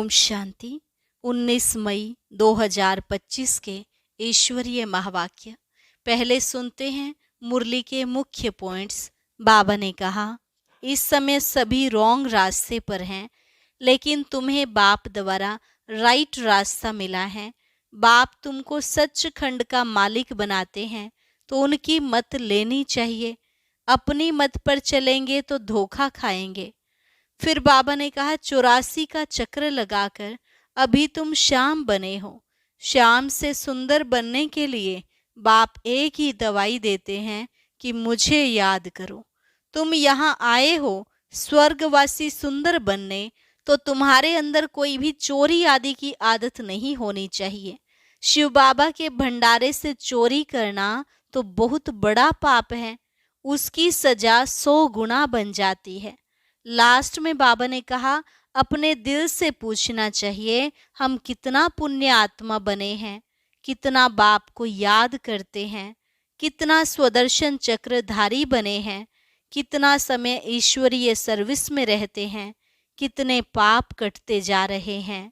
ओम शांति। 19 मई 2025 के ईश्वरीय महावाक्य पहले सुनते हैं। मुरली के मुख्य पॉइंट्स। बाबा ने कहा, इस समय सभी रॉन्ग रास्ते पर हैं, लेकिन तुम्हें बाप द्वारा राइट रास्ता मिला है। बाप तुमको सच्चखंड का मालिक बनाते हैं, तो उनकी मत लेनी चाहिए। अपनी मत पर चलेंगे तो धोखा खाएंगे। फिर बाबा ने कहा, 84 का चक्र लगाकर अभी तुम श्याम बने हो। श्याम से सुंदर बनने के लिए बाप एक ही दवाई देते हैं कि मुझे याद करो। तुम यहाँ आए हो स्वर्गवासी सुंदर बनने, तो तुम्हारे अंदर कोई भी चोरी आदि की आदत नहीं होनी चाहिए। शिव बाबा के भंडारे से चोरी करना तो बहुत बड़ा पाप है, उसकी सजा 100 गुना बन जाती है। लास्ट में बाबा ने कहा, अपने दिल से पूछना चाहिए, हम कितना पुण्य आत्मा बने हैं, कितना बाप को याद करते हैं, कितना स्वदर्शन चक्रधारी बने हैं, कितना समय ईश्वरीय सर्विस में रहते हैं, कितने पाप कटते जा रहे हैं।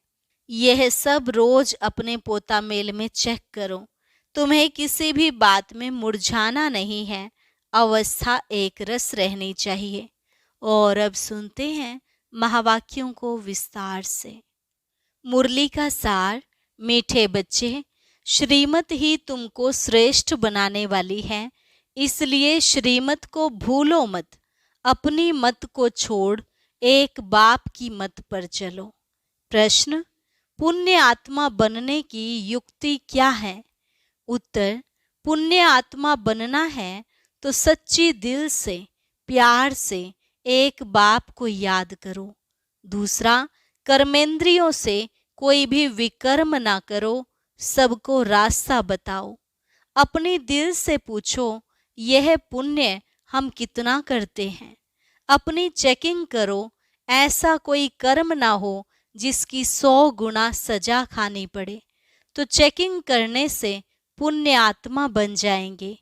यह सब रोज अपने पोता मेल में चेक करो। तुम्हें किसी भी बात में मुरझाना नहीं है, अवस्था एक रस रहनी चाहिए। और अब सुनते हैं महावाक्यों को विस्तार से। मुरली का सार। मीठे बच्चे, श्रीमत ही तुमको श्रेष्ठ बनाने वाली है, इसलिए श्रीमत को भूलो मत। अपनी मत को छोड़ एक बाप की मत पर चलो। प्रश्न, पुण्य आत्मा बनने की युक्ति क्या है? उत्तर, पुण्य आत्मा बनना है तो सच्ची दिल से प्यार से एक बाप को याद करो। दूसरा, कर्मेंद्रियों से कोई भी विकर्म ना करो, सबको रास्ता बताओ। अपने दिल से पूछो, यह पुण्य हम कितना करते हैं। अपनी चेकिंग करो, ऐसा कोई कर्म ना हो जिसकी 100 गुना सजा खानी पड़े, तो चेकिंग करने से पुण्य आत्मा बन जाएंगे।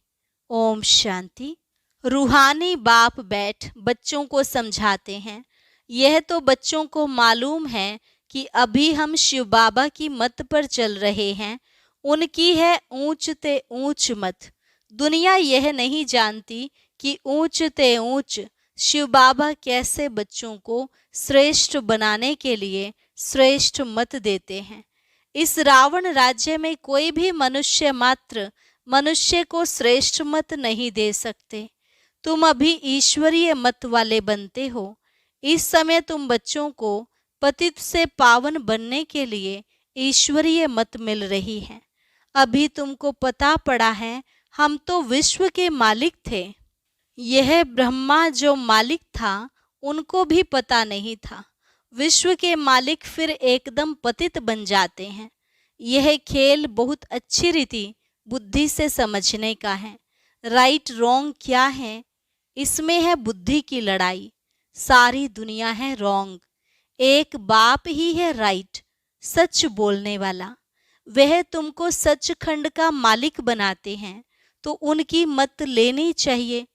ओम शांति। रूहानी बाप बैठ बच्चों को समझाते हैं। यह तो बच्चों को मालूम है कि अभी हम शिव बाबा की मत पर चल रहे हैं। उनकी है ऊंच ते ऊंच मत। दुनिया यह नहीं जानती कि ऊंच ते ऊंच शिव बाबा कैसे बच्चों को श्रेष्ठ बनाने के लिए श्रेष्ठ मत देते हैं। इस रावण राज्य में कोई भी मनुष्य मात्र मनुष्य को श्रेष्ठ मत नहीं दे सकते। तुम अभी ईश्वरीय मत वाले बनते हो। इस समय तुम बच्चों को पतित से पावन बनने के लिए ईश्वरीय मत मिल रही है। अभी तुमको पता पड़ा है, हम तो विश्व के मालिक थे। यह ब्रह्मा जो मालिक था, उनको भी पता नहीं था। विश्व के मालिक फिर एकदम पतित बन जाते हैं। यह खेल बहुत अच्छी रीति बुद्धि से समझने का है। राइट रॉन्ग क्या है, इसमें है बुद्धि की लड़ाई। सारी दुनिया है रॉन्ग, एक बाप ही है राइट, सच बोलने वाला। वह तुमको सचखंड का मालिक बनाते हैं, तो उनकी मत लेनी चाहिए।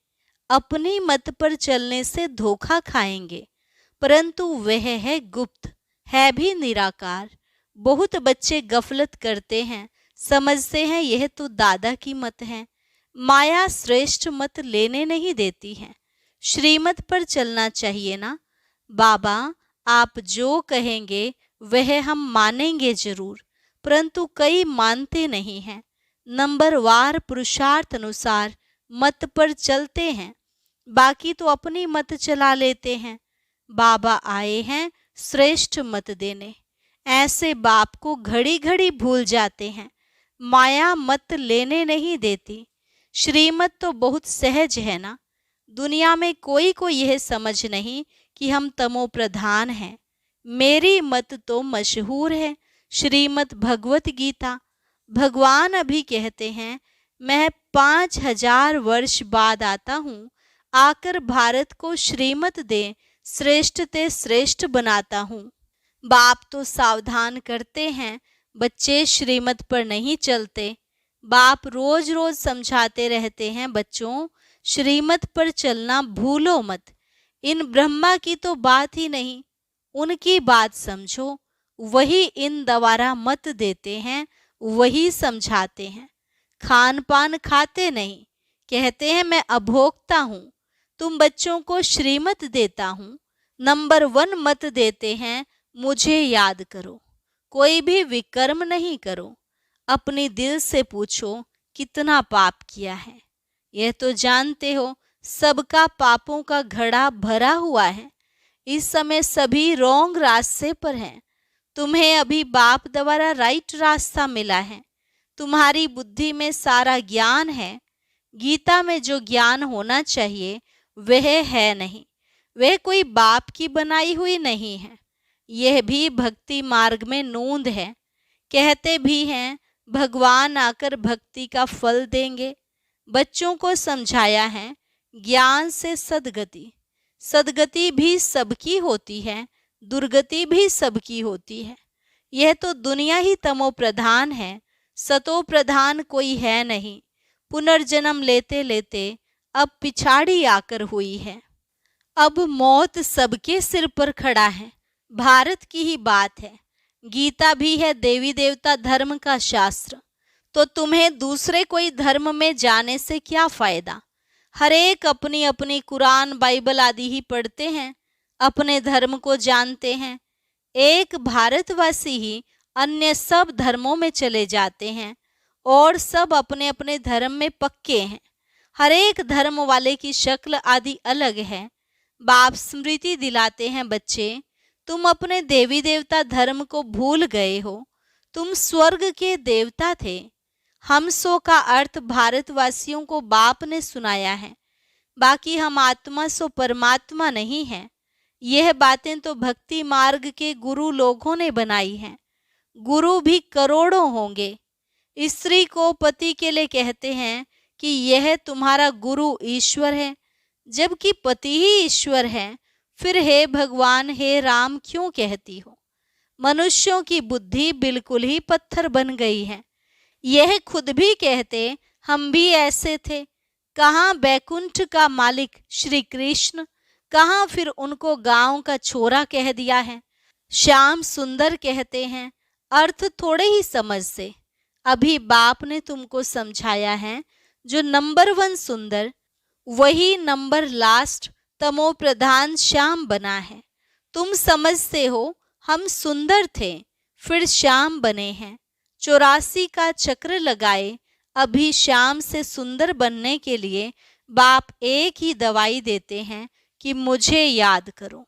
अपनी मत पर चलने से धोखा खाएंगे, परंतु वह है गुप्त, है भी निराकार। बहुत बच्चे गफलत करते हैं, समझते हैं यह तो दादा की मत है। माया श्रेष्ठ मत लेने नहीं देती है, श्रीमत पर चलना चाहिए ना। बाबा आप जो कहेंगे वह हम मानेंगे जरूर, परंतु कई मानते नहीं हैं। नंबरवार पुरुषार्थ अनुसार मत पर चलते हैं, बाकी तो अपनी मत चला लेते हैं। बाबा आए हैं श्रेष्ठ मत देने। ऐसे बाप को घड़ी घड़ी भूल जाते हैं। माया मत लेने नहीं देती। श्रीमत तो बहुत सहज है ना। दुनिया में कोई को यह समझ नहीं कि हम तमो प्रधान हैं। मेरी मत तो मशहूर है, श्रीमत भगवत गीता। भगवान अभी कहते हैं, मैं 5000 वर्ष बाद आता हूँ, आकर भारत को श्रीमत दे श्रेष्ठ ते श्रेष्ठ बनाता हूँ। बाप तो सावधान करते हैं, बच्चे श्रीमत पर नहीं चलते। बाप रोज रोज समझाते रहते हैं, बच्चों श्रीमत पर चलना भूलो मत। इन ब्रह्मा की तो बात ही नहीं, उनकी बात समझो। वही इन द्वारा मत देते हैं, वही समझाते हैं। खान पान खाते नहीं, कहते हैं मैं अभोक्ता हूँ। तुम बच्चों को श्रीमत देता हूँ, नंबर 1 मत देते हैं, मुझे याद करो। कोई भी विकर्म नहीं करो। अपनी दिल से पूछो कितना पाप किया है। यह तो जानते हो सबका पापों का घड़ा भरा हुआ है। इस समय सभी रॉन्ग रास्ते पर हैं। तुम्हें अभी बाप द्वारा राइट रास्ता मिला है। तुम्हारी बुद्धि में सारा ज्ञान है। गीता में जो ज्ञान होना चाहिए वह है नहीं। वह कोई बाप की बनाई हुई नहीं है। यह भी भक्ति मार्ग में नोंद है। कहते भी हैं भगवान आकर भक्ति का फल देंगे। बच्चों को समझाया है ज्ञान से सद्गति। सद्गति भी सबकी होती है, दुर्गति भी सबकी होती है। यह तो दुनिया ही तमो प्रधान है, सतो प्रधान कोई है नहीं। पुनर्जन्म लेते लेते अब पिछाड़ी आकर हुई है। अब मौत सबके सिर पर खड़ा है। भारत की ही बात है। गीता भी है देवी देवता धर्म का शास्त्र। तो तुम्हें दूसरे कोई धर्म में जाने से क्या फायदा। हर एक अपनी अपनी कुरान बाइबल आदि ही पढ़ते हैं, अपने धर्म को जानते हैं। एक भारतवासी ही अन्य सब धर्मों में चले जाते हैं और सब अपने अपने धर्म में पक्के हैं। हर एक धर्म वाले की शक्ल आदि अलग है। बाप स्मृति दिलाते हैं बच्चे, तुम अपने देवी देवता धर्म को भूल गए हो। तुम स्वर्ग के देवता थे। हम सो का अर्थ भारतवासियों को बाप ने सुनाया है। बाकी हम आत्मा सो परमात्मा नहीं हैं। यह बातें तो भक्ति मार्ग के गुरु लोगों ने बनाई हैं। गुरु भी करोड़ों होंगे। स्त्री को पति के लिए कहते हैं कि यह तुम्हारा गुरु ईश्वर है, जबकि पति ही ईश्वर है। फिर हे भगवान हे राम क्यों कहती हो। मनुष्यों की बुद्धि बिल्कुल ही पत्थर बन गई है। यह खुद भी कहते हम भी ऐसे थे। कहाँ बैकुंठ का मालिक श्री कृष्ण, कहाँ फिर उनको गांव का छोरा कह दिया है। श्याम सुंदर कहते हैं, अर्थ थोड़े ही समझ से। अभी बाप ने तुमको समझाया है जो नंबर 1 सुंदर, वही नंबर लास्ट तमो प्रधान श्याम बना है। तुम समझते हो हम सुंदर थे फिर श्याम बने हैं। 84 का चक्र लगाए अभी श्याम से सुंदर बनने के लिए बाप एक ही दवाई देते हैं कि मुझे याद करो।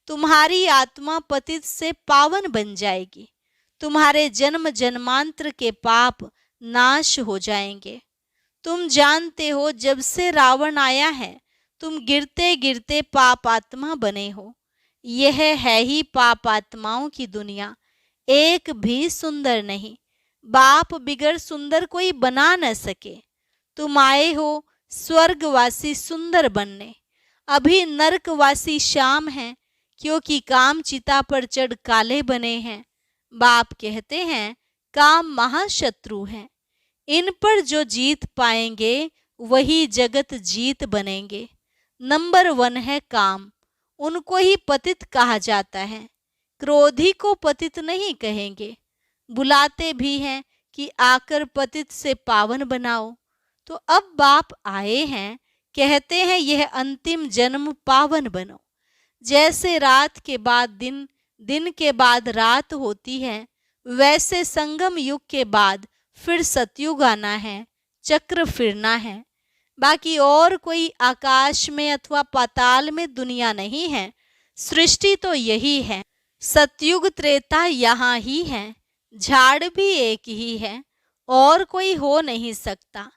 तुम्हारी आत्मा पतित से पावन बन जाएगी। तुम्हारे जन्म जन्मांतर के पाप नाश हो जाएंगे। तुम जानते हो जब से रावण आया है तुम गिरते गिरते पाप आत्मा बने हो। यह है ही पाप आत्माओं की दुनिया, एक भी सुंदर नहीं। बाप बिगर सुंदर कोई बना न सके। तुम आए हो स्वर्गवासी सुंदर बनने। अभी नरकवासी श्याम हैं, क्योंकि काम चिता पर चढ़ काले बने हैं। बाप कहते हैं काम महाशत्रु है। इन पर जो जीत पाएंगे वही जगत जीत बनेंगे। नंबर 1 है काम, उनको ही पतित कहा जाता है। क्रोधी को पतित नहीं कहेंगे। बुलाते भी हैं कि आकर पतित से पावन बनाओ। तो अब बाप आए हैं, कहते हैं यह अंतिम जन्म पावन बनो। जैसे रात के बाद दिन, दिन के बाद रात होती है, वैसे संगम युग के बाद फिर सतयुग आना है, चक्र फिरना है। बाकी और कोई आकाश में अथवा पाताल में दुनिया नहीं है। सृष्टि तो यही है। सतयुग त्रेता यहाँ ही है। झाड़ भी एक ही है, और कोई हो नहीं सकता।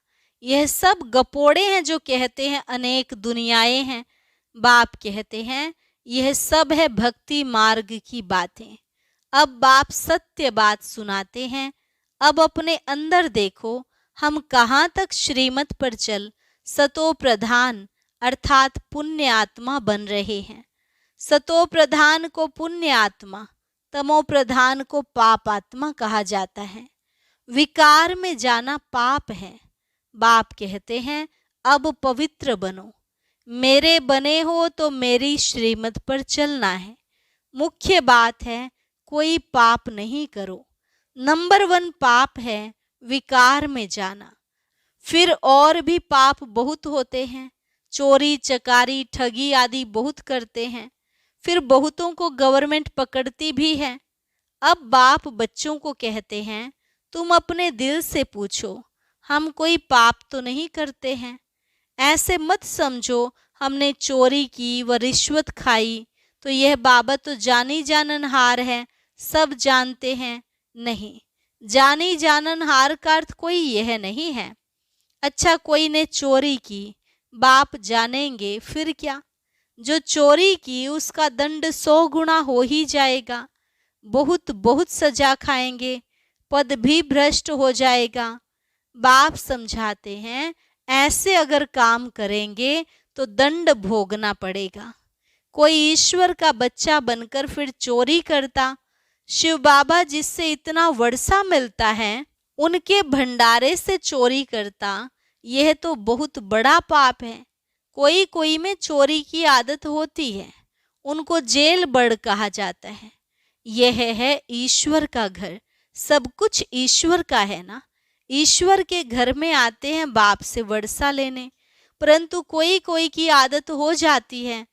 यह सब गपोड़े हैं जो कहते हैं अनेक दुनियाएं हैं। बाप कहते हैं यह सब है भक्ति मार्ग की बातें। अब बाप सत्य बात सुनाते हैं। अब अपने अंदर देखो, हम कहाँ तक श्रीमत पर चल सतो प्रधान अर्थात पुण्य आत्मा बन रहे हैं। सतो प्रधान को पुण्य आत्मा, तमो प्रधान को पाप आत्मा कहा जाता है। विकार में जाना पाप है। बाप कहते हैं अब पवित्र बनो। मेरे बने हो तो मेरी श्रीमत पर चलना है। मुख्य बात है कोई पाप नहीं करो। नंबर 1 पाप है विकार में जाना। फिर और भी पाप बहुत होते हैं, चोरी चकारी ठगी आदि बहुत करते हैं। फिर बहुतों को गवर्नमेंट पकड़ती भी है। अब बाप बच्चों को कहते हैं, तुम अपने दिल से पूछो, हम कोई पाप तो नहीं करते हैं। ऐसे मत समझो हमने चोरी की व रिश्वत खाई तो यह बाबा तो जानी जाननहार है, सब जानते हैं। नहीं, जानी जाननहार का अर्थ कोई यह नहीं है। अच्छा, कोई ने चोरी की, बाप जानेंगे फिर क्या? जो चोरी की उसका दंड 100 गुना हो ही जाएगा। बहुत बहुत सजा खाएंगे, पद भी भ्रष्ट हो जाएगा। बाप समझाते हैं, ऐसे अगर काम करेंगे तो दंड भोगना पड़ेगा। कोई ईश्वर का बच्चा बनकर फिर चोरी करता, शिव बाबा जिससे इतना वर्षा मिलता है उनके भंडारे से चोरी करता, यह तो बहुत बड़ा पाप है। कोई कोई में चोरी की आदत होती है, उनको जेल बड़ कहा जाता है। यह है ईश्वर का घर, सब कुछ ईश्वर का है ना। ईश्वर के घर में आते हैं बाप से वर्षा लेने, परंतु कोई कोई की आदत हो जाती है,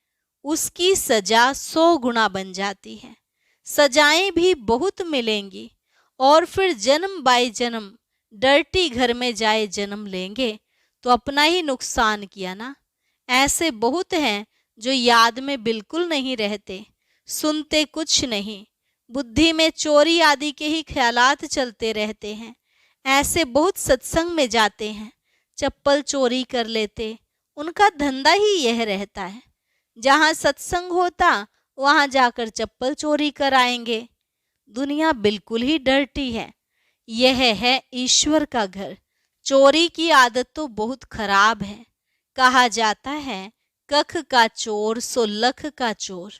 उसकी सजा 100 गुना बन जाती है। सजाएं भी बहुत मिलेंगी और फिर जन्म बाय जन्म डर्टी घर में जाए जन्म लेंगे तो अपना ही नुकसान किया ना। ऐसे बहुत हैं जो याद में बिल्कुल नहीं रहते, सुनते कुछ नहीं, बुद्धि में चोरी आदि के ही ख्यालात चलते रहते हैं। ऐसे बहुत सत्संग में जाते हैं, चप्पल चोरी कर लेते, उनका धंधा ही यह रहता है। जहाँ सत्संग होता वहाँ जाकर चप्पल चोरी कराएंगे। दुनिया बिल्कुल ही डर्टी है। यह है ईश्वर का घर। चोरी की आदत तो बहुत खराब है। कहा जाता है, कख का चोर सो लख का चोर।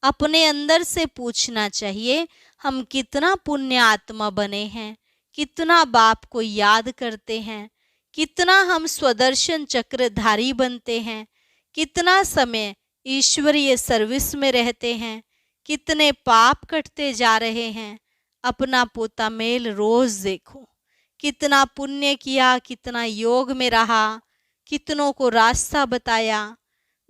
अपने अंदर से पूछना चाहिए, हम कितना पुण्य आत्मा बने हैं, कितना बाप को याद करते हैं, कितना हम स्वदर्शन चक्रधारी बनते हैं, कितना समय ईश्वरीय सर्विस में रहते हैं, कितने पाप कटते जा रहे हैं। अपना पोता मेल रोज देखो, कितना पुण्य किया, कितना योग में रहा, कितनों को रास्ता बताया।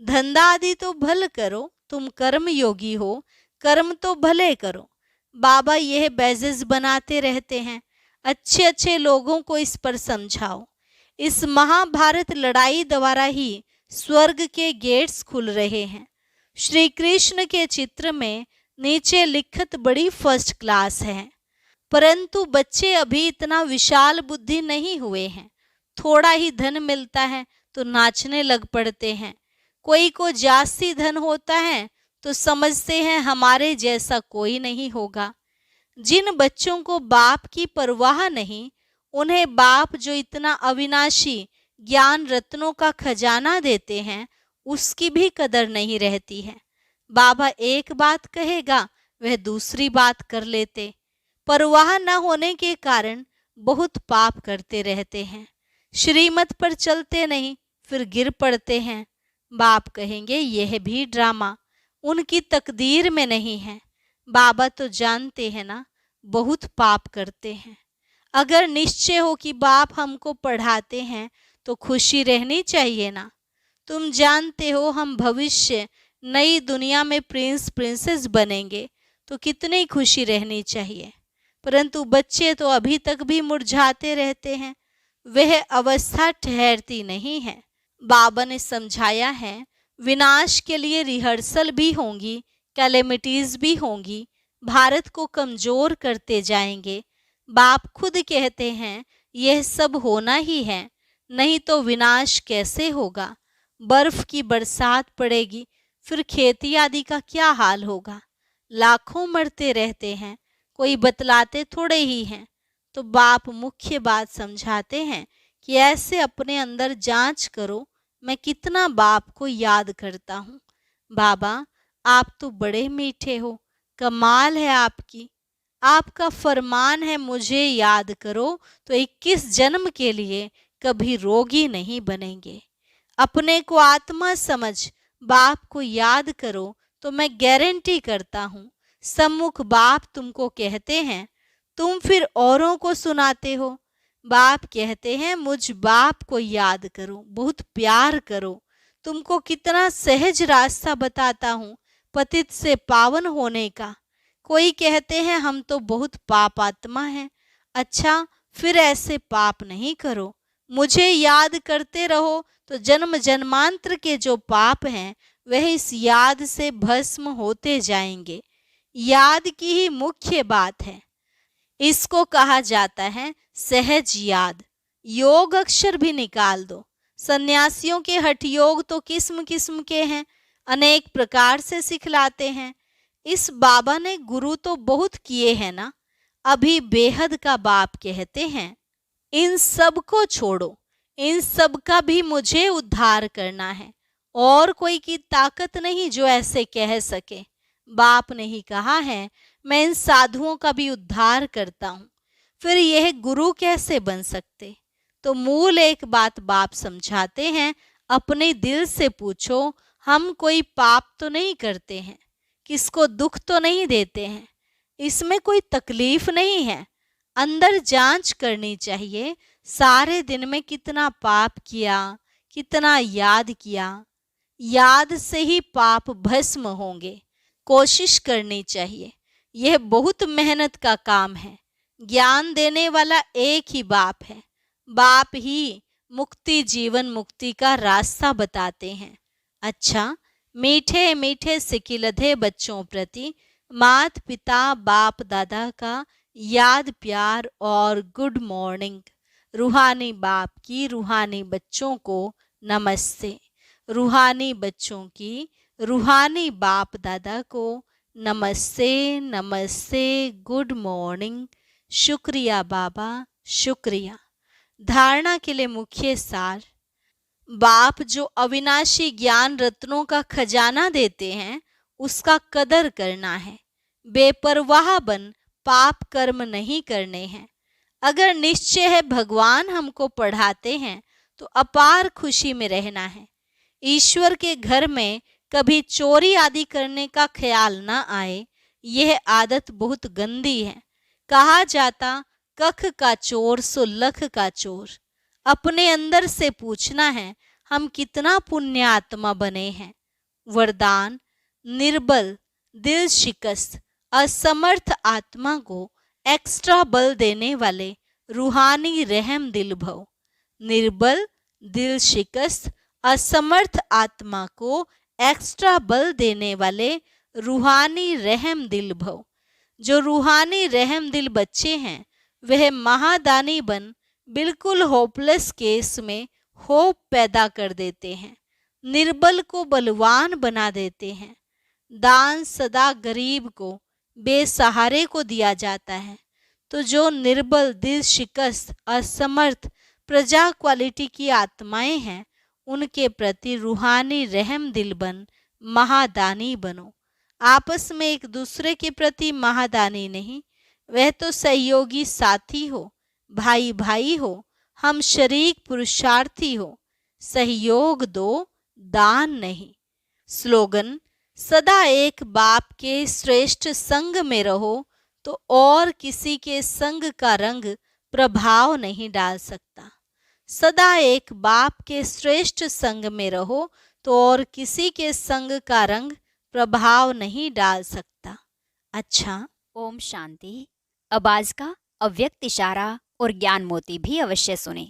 धंधा आदि तो भल करो, तुम कर्म योगी हो, कर्म तो भले करो। बाबा यह बैजेस बनाते रहते हैं, अच्छे अच्छे लोगों को इस पर समझाओ। इस महाभारत लड़ाई द्वारा ही स्वर्ग के गेट्स खुल रहे हैं। श्री कृष्ण के चित्र में नीचे लिखत बड़ी फर्स्ट क्लास है, परंतु बच्चे अभी इतना विशाल बुद्धि नहीं हुए हैं। थोड़ा ही धन मिलता है तो नाचने लग पड़ते हैं। कोई को जास्ती धन होता है तो समझते हैं हमारे जैसा कोई नहीं होगा। जिन बच्चों को बाप की परवाह नहीं, उन्हें बाप जो इतना अविनाशी ज्ञान रत्नों का खजाना देते हैं, उसकी भी कदर नहीं रहती है। बाबा एक बात कहेगा, वह दूसरी बात कर लेते। परवाह न होने के कारण बहुत पाप करते रहते हैं। श्रीमत पर चलते नहीं, फिर गिर पड़ते हैं। बाप कहेंगे यह भी ड्रामा, उनकी तकदीर में नहीं है। बाबा तो जानते हैं ना, बहुत पाप करते हैं। अगर निश्चय हो कि बाप हमको पढ़ाते हैं तो खुशी रहनी चाहिए ना। तुम जानते हो हम भविष्य नई दुनिया में प्रिंस प्रिंसेस बनेंगे तो कितनी खुशी रहनी चाहिए, परंतु बच्चे तो अभी तक भी मुरझाते रहते हैं। वह अवस्था ठहरती नहीं है। बाबा ने समझाया है, विनाश के लिए रिहर्सल भी होंगी, कैलेमिटीज भी होंगी, भारत को कमजोर करते जाएंगे। बाप खुद कहते हैं यह सब होना ही है, नहीं तो विनाश कैसे होगा। बर्फ की बरसात पड़ेगी, फिर खेती आदि का क्या हाल होगा। लाखों मरते रहते हैं, कोई बतलाते थोड़े ही हैं। तो बाप मुख्य बात समझाते हैं कि ऐसे अपने अंदर जांच करो, मैं कितना बाप को याद करता हूँ। बाबा आप तो बड़े मीठे हो, कमाल है आपकी। आपका फरमान है मुझे याद करो तो 21 जन्म के लिए कभी रोगी नहीं बनेंगे। अपने को आत्मा समझ बाप को याद करो तो मैं गारंटी करता हूँ सम्मुख बाप तुमको कहते हैं, तुम फिर औरों को सुनाते हो। बाप कहते हैं, मुझ बाप को याद करो, बहुत प्यार करो। तुमको कितना सहज रास्ता बताता हूँ पतित से पावन होने का। कोई कहते हैं हम तो बहुत पापात्मा हैं। अच्छा, फिर ऐसे पाप नहीं करो, मुझे याद करते रहो तो जन्म जन्मांतर के जो पाप हैं वह इस याद से भस्म होते जाएंगे। याद की ही मुख्य बात है। इसको कहा जाता है सहज याद। योग अक्षर भी निकाल दो। सन्यासियों के हठ योग तो किस्म किस्म के हैं, अनेक प्रकार से सिखलाते हैं। इस बाबा ने गुरु तो बहुत किए हैं ना, अभी बेहद का बाप कहते हैं इन सब को छोड़ो, इन सब का भी मुझे उद्धार करना है। और कोई की ताकत नहीं जो ऐसे कह सके। बाप ने ही कहा है मैं इन साधुओं का भी उद्धार करता हूँ। फिर यह गुरु कैसे बन सकते? तो मूल एक बात बाप समझाते हैं, अपने दिल से पूछो, हम कोई पाप तो नहीं करते हैं, किसको दुख तो नहीं देते हैं, इसमें कोई तकलीफ नहीं है। अंदर जांच करनी चाहिए, सारे दिन में कितना पाप किया, कितना याद किया। याद से ही पाप भस्म होंगे। कोशिश करनी चाहिए। यह बहुत मेहनत का काम है। ज्ञान देने वाला एक ही बाप है। बाप ही मुक्ति, जीवन मुक्ति का रास्ता बताते हैं। अच्छा, मीठे मीठे सिकिलधे बच्चों प्रति माता पिता बाप दादा का याद प्यार और गुड मॉर्निंग। रूहानी बाप की रूहानी बच्चों को नमस्ते। रूहानी बच्चों की रूहानी बाप दादा को नमस्ते नमस्ते, गुड मॉर्निंग। शुक्रिया बाबा, शुक्रिया। धारणा के लिए मुख्य सार। बाप जो अविनाशी ज्ञान रत्नों का खजाना देते हैं उसका कदर करना है। बेपरवाह बन पाप कर्म नहीं करने हैं। अगर निश्चय है भगवान हमको पढ़ाते हैं तो अपार खुशी में रहना है। ईश्वर के घर में कभी चोरी आदि करने का ख्याल ना आए, यह आदत बहुत गंदी है। कहा जाता कख का चोर सो लख का चोर। अपने अंदर से पूछना है हम कितना पुण्यात्मा बने हैं। वरदान। निर्बल, दिल शिकस्त, असमर्थ आत्मा को एक्स्ट्रा बल देने वाले रूहानी रहम दिल भव। निर्बल, दिल शिकस्त, असमर्थ आत्मा को एक्स्ट्रा बल देने वाले रूहानी रहम दिल भव। जो रूहानी रहम दिल बच्चे हैं वह महादानी बन बिल्कुल होपलेस केस में होप पैदा कर देते हैं। निर्बल को बलवान बना देते हैं। दान सदा गरीब को, बेसहारे को दिया जाता है। तो जो निर्बल, दिल शिकस्त, असमर्थ प्रजा क्वालिटी की आत्माएं हैं उनके प्रति रूहानी रहम दिल बन महादानी बनो। आपस में एक दूसरे के प्रति महादानी नहीं, वह तो सहयोगी साथी हो, भाई भाई हो, हम शरीक पुरुषार्थी हो। सहयोग दो, दान नहीं। स्लोगन। सदा एक बाप के श्रेष्ठ संग में रहो तो और किसी के संग का रंग प्रभाव नहीं डाल सकता। सदा एक बाप के श्रेष्ठ संग में रहो तो और किसी के संग का रंग प्रभाव नहीं डाल सकता। अच्छा, ओम शांति। अब आज का अव्यक्त इशारा और ज्ञान मोती भी अवश्य सुने।